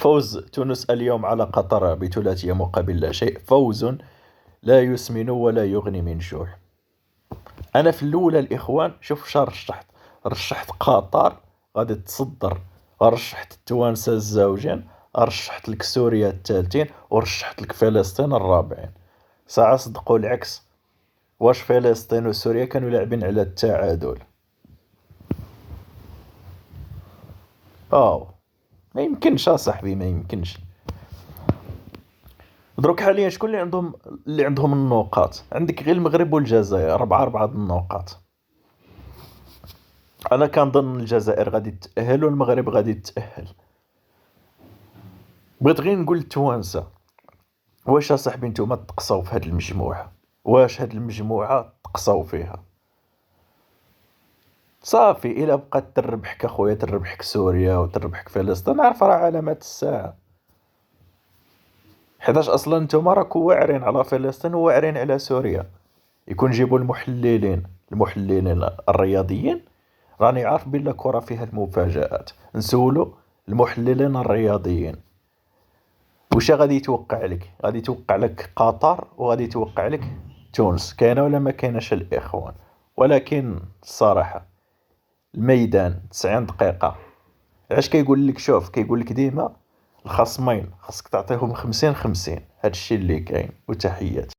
فوز تونس اليوم على قطر بثلاثية مقابل لا شيء، فوز لا يسمن ولا يغني من جوع. أنا في الأولى الإخوان شوف شا رشحت قطر غادي تصدر، رشحت التوانسة الزوجين، رشحت لك سوريا الثالثين، ورشحت لك فلسطين الرابعين. ساعة صدقوا العكس، واش فلسطين وسوريا كانوا لاعبين على التعادل؟ ما يمكنش صاحبي، ما يمكنش. دروك حاليا شكون اللي عندهم النقاط؟ عندك غير المغرب والجزائر، 4 النقاط. انا كنظن الجزائر غادي تتأهل والمغرب غادي تتأهل. بغيت غير نقول للتوانسة، واش اصاحبي نتوما تقصاو في هاد المجموعة؟ واش هاد المجموعة تقصاو فيها؟ صافي، الا بقات تربحك اخويا، تربحك سوريا وتربحك فلسطين، عارف راه علامات الساعة. حيتاش اصلا نتوما راكو واعرين على فلسطين وواعرين على سوريا. يكون جيبوا المحللين الرياضيين، راني عارف بلا كرة فيها المفاجآت. نسولو المحللين الرياضيين وش غادي يتوقع لك؟ غادي يتوقع لك قطر وغادي يتوقع لك تونس، كاينه ولا ما كايناش الاخوان؟ ولكن الصراحة الميدان 90 دقيقة، علاش كيقول لك؟ شوف كيقول لك ديما الخصمين خاصك تعطيهم 50-50. هادشي اللي كاين، وتحياتي.